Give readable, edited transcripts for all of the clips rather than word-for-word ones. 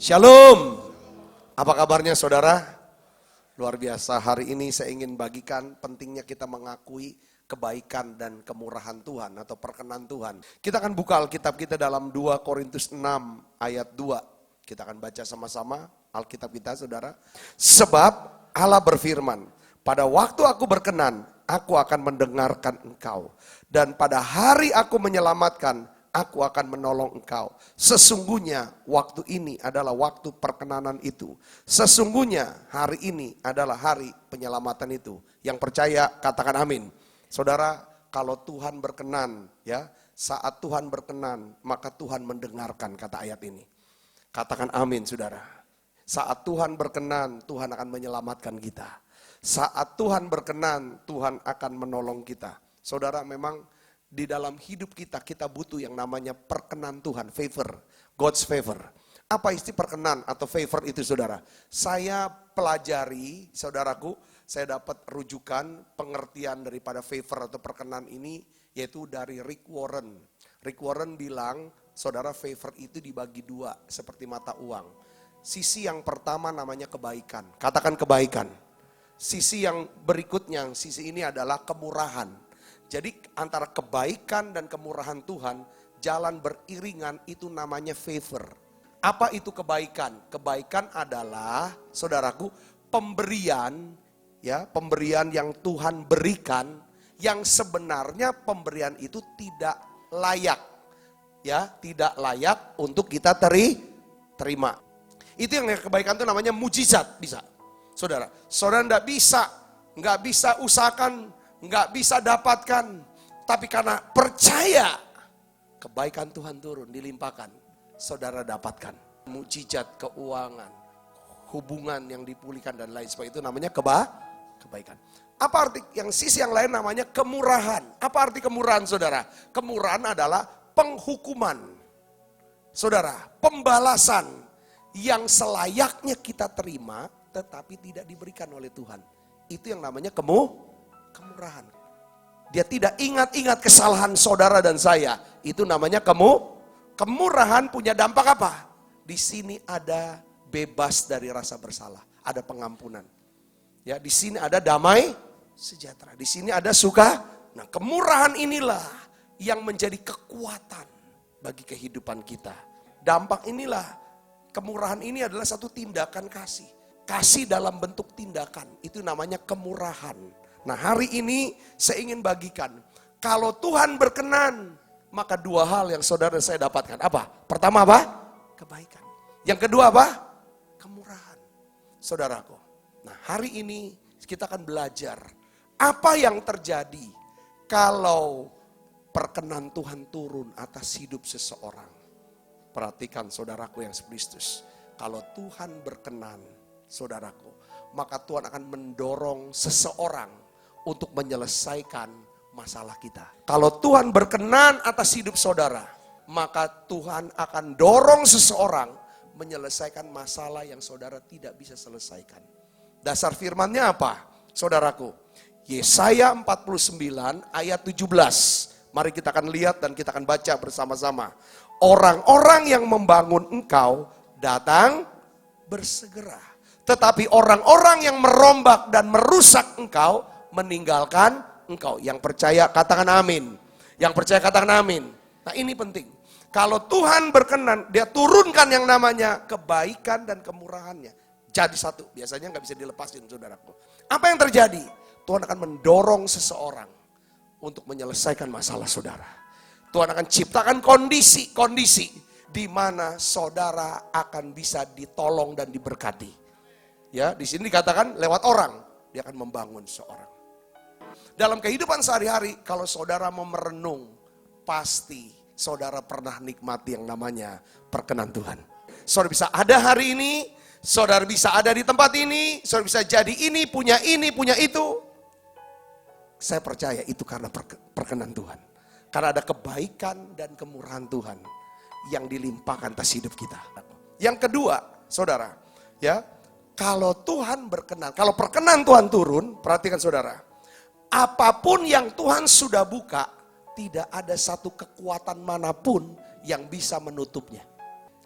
Shalom. Apa kabarnya saudara? Luar biasa, hari ini saya ingin bagikan pentingnya kita mengakui kebaikan dan kemurahan Tuhan atau perkenan Tuhan. Kita akan buka Alkitab kita dalam 2 Korintus 6 ayat 2. Kita akan baca sama-sama Alkitab kita saudara. Sebab Allah berfirman, pada waktu aku berkenan, aku akan mendengarkan engkau. Dan pada hari aku menyelamatkan, aku akan menolong engkau. Sesungguhnya waktu ini adalah waktu perkenanan itu. Sesungguhnya hari ini adalah hari penyelamatan itu. Yang percaya katakan amin. Saudara, kalau Tuhan berkenan, ya, saat Tuhan berkenan, maka Tuhan mendengarkan, kata ayat ini. Katakan amin, saudara. Saat Tuhan berkenan, Tuhan akan menyelamatkan kita. Saat Tuhan berkenan, Tuhan akan menolong kita. Saudara, memang di dalam hidup kita, kita butuh yang namanya perkenan Tuhan, favor, God's favor. Apa istilah perkenan atau favor itu saudara? Saya pelajari, saudaraku, saya dapat rujukan pengertian daripada favor atau perkenan ini, yaitu dari Rick Warren. Rick Warren bilang, saudara, favor itu dibagi dua, seperti mata uang. Sisi yang pertama namanya kebaikan, katakan kebaikan. Sisi yang berikutnya, sisi ini adalah kemurahan. Jadi antara kebaikan dan kemurahan Tuhan, jalan beriringan itu namanya favor. Apa itu kebaikan? Kebaikan adalah, saudaraku, pemberian, ya, pemberian yang Tuhan berikan, yang sebenarnya pemberian itu tidak layak, ya, tidak layak untuk kita terima. Itu yang kebaikan itu namanya mujizat, bisa. Saudara nggak bisa usahakan, nggak bisa dapatkan, tapi karena percaya kebaikan Tuhan turun, dilimpahkan, saudara dapatkan. Mujizat, keuangan, hubungan yang dipulihkan dan lain sebagainya, itu namanya kebaikan. Apa arti yang sisi yang lain namanya kemurahan? Apa arti kemurahan saudara? Kemurahan adalah penghukuman, saudara, pembalasan yang selayaknya kita terima, tetapi tidak diberikan oleh Tuhan. Itu yang namanya kemurahan. Dia tidak ingat-ingat kesalahan saudara dan saya. Itu namanya kemurahan. Punya dampak apa? Di sini ada bebas dari rasa bersalah, ada pengampunan. Ya, di sini ada damai sejahtera. Di sini ada suka. Nah, kemurahan inilah yang menjadi kekuatan bagi kehidupan kita. Dampak inilah, kemurahan ini adalah satu tindakan kasih. Kasih dalam bentuk tindakan, itu namanya kemurahan. Nah, hari ini saya ingin bagikan, kalau Tuhan berkenan, maka dua hal yang saudara dan saya dapatkan. Apa? Pertama apa? Kebaikan. Yang kedua apa? Kemurahan. Saudaraku. Nah, hari ini kita akan belajar apa yang terjadi kalau perkenan Tuhan turun atas hidup seseorang. Perhatikan saudaraku yang Kristus. Kalau Tuhan berkenan, saudaraku, maka Tuhan akan mendorong seseorang untuk menyelesaikan masalah kita. Kalau Tuhan berkenan atas hidup saudara, maka Tuhan akan dorong seseorang menyelesaikan masalah yang saudara tidak bisa selesaikan. Dasar firman-Nya apa? Saudaraku, Yesaya 49 ayat 17. Mari kita akan lihat dan kita akan baca bersama-sama. Orang-orang yang membangun engkau datang bersegera. Tetapi orang-orang yang merombak dan merusak engkau, meninggalkan engkau. Yang percaya katakan amin. Yang percaya katakan amin. Nah, ini penting. Kalau Tuhan berkenan, dia turunkan yang namanya kebaikan dan kemurahannya. Jadi satu, biasanya nggak bisa dilepasin saudaraku. Apa yang terjadi? Tuhan akan mendorong seseorang untuk menyelesaikan masalah saudara. Tuhan akan ciptakan kondisi di mana saudara akan bisa ditolong dan diberkati. Ya, di sini dikatakan lewat orang, dia akan membangun seorang. Dalam kehidupan sehari-hari, kalau saudara mau merenung, pasti saudara pernah nikmati yang namanya perkenan Tuhan. Saudara bisa ada hari ini, saudara bisa ada di tempat ini, saudara bisa jadi ini, punya itu. Saya percaya itu karena perkenan Tuhan. Karena ada kebaikan dan kemurahan Tuhan yang dilimpahkan atas hidup kita. Yang kedua, saudara, ya, kalau Tuhan berkenan, kalau perkenan Tuhan turun, perhatikan saudara, apapun yang Tuhan sudah buka, tidak ada satu kekuatan manapun yang bisa menutupnya.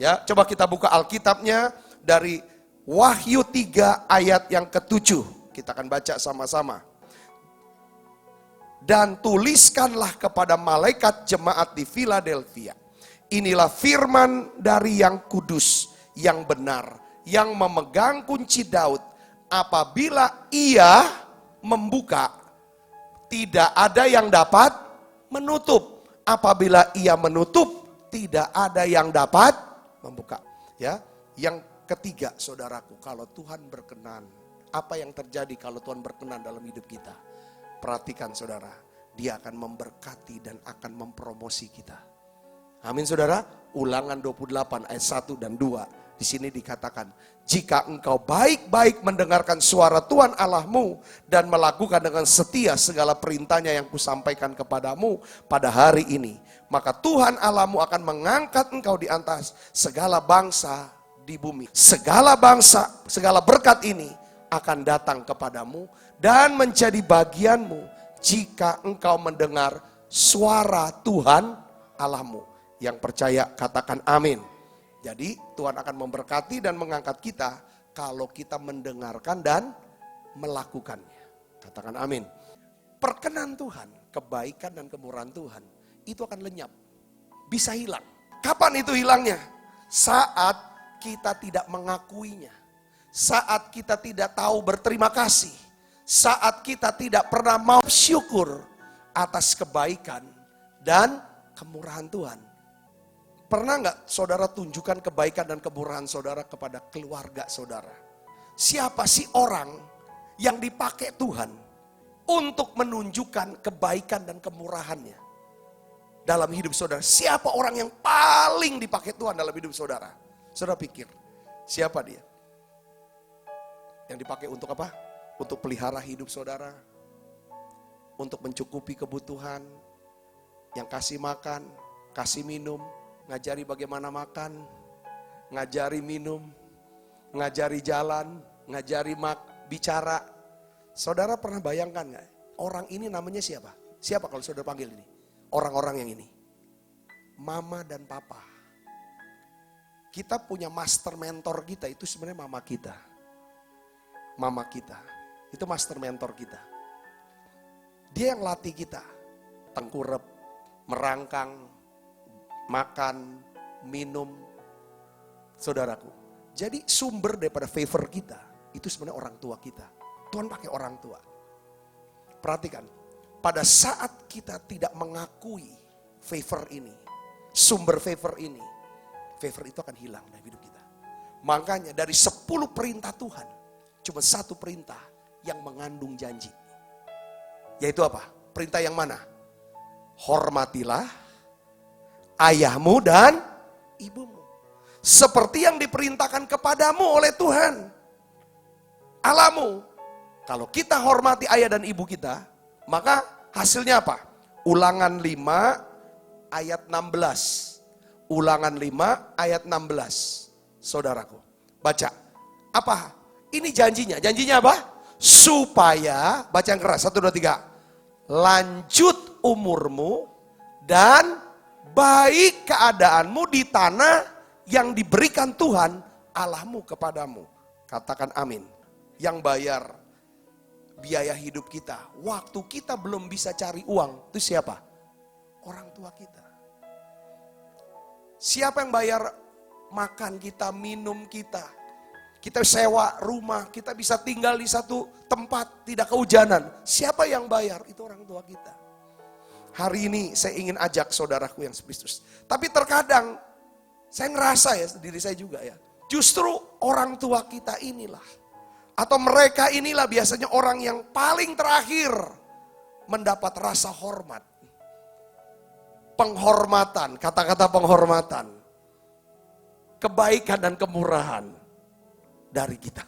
Ya, coba kita buka Alkitabnya dari Wahyu 3 ayat yang ke-7. Kita akan baca sama-sama. Dan tuliskanlah kepada malaikat jemaat di Philadelphia. Inilah firman dari yang kudus, yang benar, yang memegang kunci Daud. Apabila ia membuka, tidak ada yang dapat menutup. Apabila ia menutup, tidak ada yang dapat membuka. Ya, yang ketiga, saudaraku, kalau Tuhan berkenan, apa yang terjadi kalau Tuhan berkenan dalam hidup kita? Perhatikan saudara, Dia akan memberkati dan akan mempromosi kita. Amin saudara. Ulangan 28 ayat 1 dan 2. Di sini dikatakan, jika engkau baik-baik mendengarkan suara Tuhan Allahmu dan melakukan dengan setia segala perintahnya yang kusampaikan kepadamu pada hari ini, maka Tuhan Allahmu akan mengangkat engkau di atas segala bangsa di bumi. Segala bangsa, segala berkat ini akan datang kepadamu dan menjadi bagianmu jika engkau mendengar suara Tuhan Allahmu. Yang percaya katakan amin. Jadi Tuhan akan memberkati dan mengangkat kita kalau kita mendengarkan dan melakukannya. Katakan amin. Perkenan Tuhan, kebaikan dan kemurahan Tuhan itu akan lenyap, bisa hilang. Kapan itu hilangnya? Saat kita tidak mengakuinya. Saat kita tidak tahu berterima kasih, saat kita tidak pernah mau syukur atas kebaikan dan kemurahan Tuhan. Pernah nggak saudara tunjukkan kebaikan dan kemurahan saudara kepada keluarga saudara? Siapa sih orang yang dipakai Tuhan untuk menunjukkan kebaikan dan kemurahannya dalam hidup saudara? Siapa orang yang paling dipakai Tuhan dalam hidup saudara? Saudara pikir, siapa dia? Yang dipakai untuk apa? Untuk pelihara hidup saudara, untuk mencukupi kebutuhan, yang kasih makan, kasih minum, ngajari bagaimana makan, ngajari minum, ngajari jalan, ngajari bicara. Saudara pernah bayangkan gak? Orang ini namanya siapa? Siapa kalau saudara panggil ini? Orang-orang yang ini. Mama dan papa. Kita punya master mentor kita, itu sebenarnya mama kita. Mama kita, itu master mentor kita. Dia yang latih kita, tengkurap, merangkang, makan, minum, saudaraku. Jadi sumber daripada favor kita, itu sebenarnya orang tua kita. Tuhan pakai orang tua. Perhatikan, pada saat kita tidak mengakui favor ini, sumber favor ini, favor itu akan hilang dari hidup kita. Makanya dari 10 perintah Tuhan, cuma 1 perintah yang mengandung janji. Yaitu apa? Perintah yang mana? Hormatilah ayahmu dan ibumu. Seperti yang diperintahkan kepadamu oleh Tuhan Allahmu. Kalau kita hormati ayah dan ibu kita, maka hasilnya apa? Ulangan 5 ayat 16. Ulangan 5 ayat 16. Saudaraku, baca. Apa? Ini janjinya. Janjinya apa? Supaya, baca yang keras, 1, 2, 3. Lanjut umurmu dan baik keadaanmu di tanah yang diberikan Tuhan Allahmu kepadamu. Katakan amin. Yang bayar biaya hidup kita, waktu kita belum bisa cari uang, itu siapa? Orang tua kita. Siapa yang bayar makan kita, minum kita? Kita sewa rumah, kita bisa tinggal di satu tempat, tidak kehujanan. Siapa yang bayar? Itu orang tua kita. Hari ini saya ingin ajak saudaraku yang Kristus. Tapi terkadang saya ngerasa ya, diri saya juga ya. Justru orang tua kita inilah, atau mereka inilah biasanya orang yang paling terakhir mendapat rasa hormat. Penghormatan, kata-kata penghormatan. Kebaikan dan kemurahan dari kita.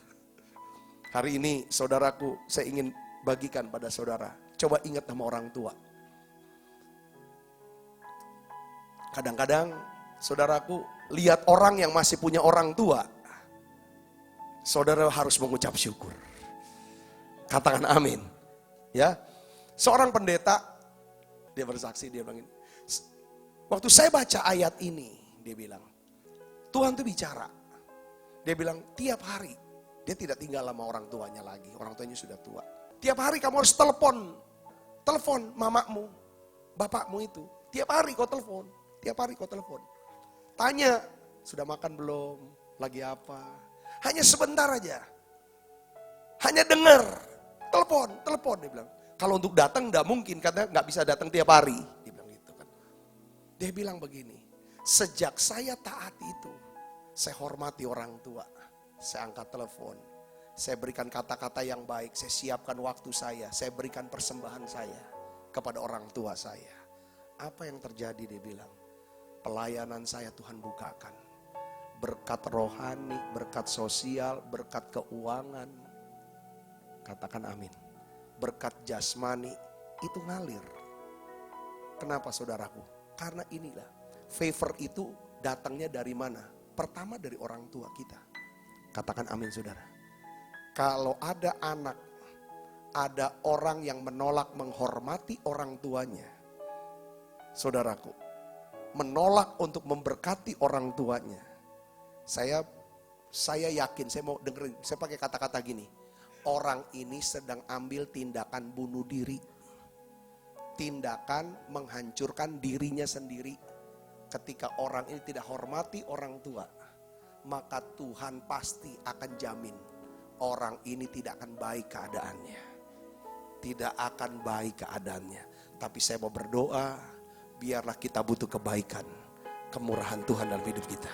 Hari ini saudaraku, saya ingin bagikan pada saudara. Coba ingat nama orang tua. Kadang-kadang saudaraku lihat orang yang masih punya orang tua. Saudara harus mengucap syukur. Katakan amin. Ya. Seorang pendeta, dia bersaksi, dia bilang ini. Waktu saya baca ayat ini, dia bilang, Tuhan tuh bicara. Dia bilang tiap hari. Dia tidak tinggal sama orang tuanya lagi. Orang tuanya sudah tua. Tiap hari kamu harus telepon. Telepon mamamu, bapakmu itu. Tiap hari kau telepon. Tiap hari kau telepon. Tanya, sudah makan belum? Lagi apa? Hanya sebentar aja. Hanya dengar. Telepon. Dia bilang. Kalau untuk datang enggak mungkin. Karena enggak bisa datang tiap hari. Dia bilang gitu kan. Dia bilang begini. Sejak saya taati itu. Saya hormati orang tua. Saya angkat telepon. Saya berikan kata-kata yang baik. Saya siapkan waktu saya. Saya berikan persembahan saya kepada orang tua saya. Apa yang terjadi dia bilang. Pelayanan saya Tuhan bukakan. Berkat rohani, berkat sosial, berkat keuangan. Katakan amin. Berkat jasmani itu ngalir. Kenapa saudaraku? Karena inilah. Favor itu datangnya dari mana? Pertama dari orang tua kita. Katakan amin saudara. Kalau ada anak, ada orang yang menolak menghormati orang tuanya. Saudaraku, menolak untuk memberkati orang tuanya. Saya yakin, saya mau dengerin, saya pakai kata-kata gini. Orang ini sedang ambil tindakan bunuh diri. Tindakan menghancurkan dirinya sendiri. Ketika orang ini tidak hormati orang tua, maka Tuhan pasti akan jamin orang ini tidak akan baik keadaannya. Tidak akan baik keadaannya. Tapi saya mau berdoa, biarlah kita butuh kebaikan, kemurahan Tuhan dalam hidup kita.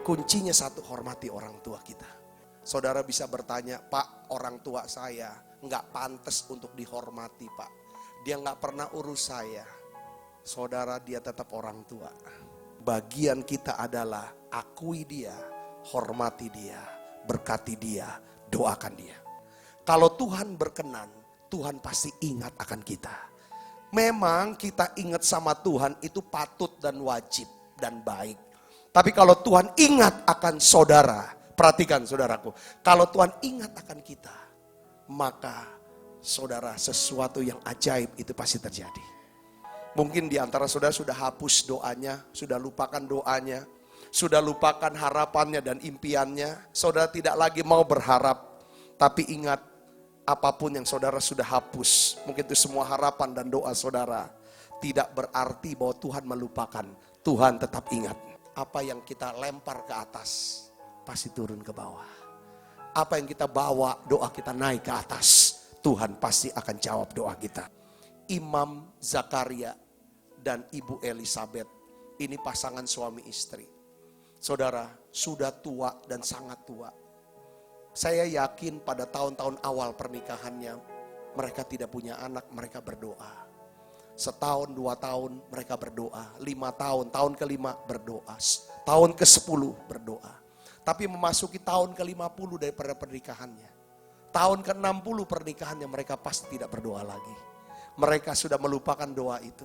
Kuncinya satu, hormati orang tua kita. Saudara bisa bertanya, Pak, orang tua saya nggak pantas untuk dihormati, Pak. Dia nggak pernah urus saya. Saudara, dia tetap orang tua. Bagian kita adalah akui dia, hormati dia, berkati dia, doakan dia. Kalau Tuhan berkenan, Tuhan pasti ingat akan kita. Memang kita ingat sama Tuhan itu patut dan wajib dan baik. Tapi kalau Tuhan ingat akan saudara, perhatikan saudaraku. Kalau Tuhan ingat akan kita, maka saudara sesuatu yang ajaib itu pasti terjadi. Mungkin di antara saudara sudah hapus doanya, sudah lupakan doanya, sudah lupakan harapannya dan impiannya. Saudara tidak lagi mau berharap, tapi ingat apapun yang saudara sudah hapus, mungkin itu semua harapan dan doa saudara, tidak berarti bahwa Tuhan melupakan. Tuhan tetap ingat. Apa yang kita lempar ke atas, pasti turun ke bawah. Apa yang kita bawa, doa kita naik ke atas, Tuhan pasti akan jawab doa kita. Imam Zakaria dan Ibu Elisabeth, ini pasangan suami istri. Saudara, sudah tua dan sangat tua. Saya yakin pada tahun-tahun awal pernikahannya, mereka tidak punya anak, mereka berdoa. Setahun, 2 tahun mereka berdoa. 5 tahun, tahun ke-5 berdoa. Tahun ke-10 berdoa. Tapi memasuki tahun ke-50 daripada pernikahannya. Tahun ke-60 pernikahannya mereka pasti tidak berdoa lagi. Mereka sudah melupakan doa itu.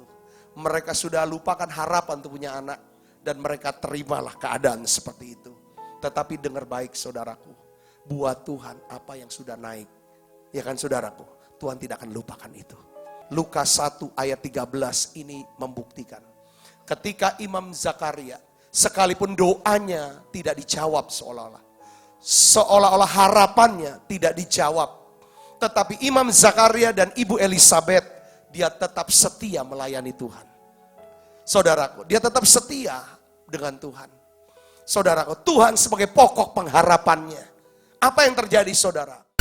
Mereka sudah lupakan harapan untuk punya anak. Dan mereka terimalah keadaan seperti itu. Tetapi dengar baik saudaraku. Buat Tuhan apa yang sudah naik. Ya kan saudaraku, Tuhan tidak akan lupakan itu. Lukas 1 ayat 13 ini membuktikan. Ketika Imam Zakaria, sekalipun doanya tidak dijawab seolah-olah harapannya tidak dijawab. Tetapi Imam Zakaria dan Ibu Elisabeth, dia tetap setia melayani Tuhan. Saudaraku, dia tetap setia dengan Tuhan. Saudaraku, Tuhan sebagai pokok pengharapannya. Apa yang terjadi saudara?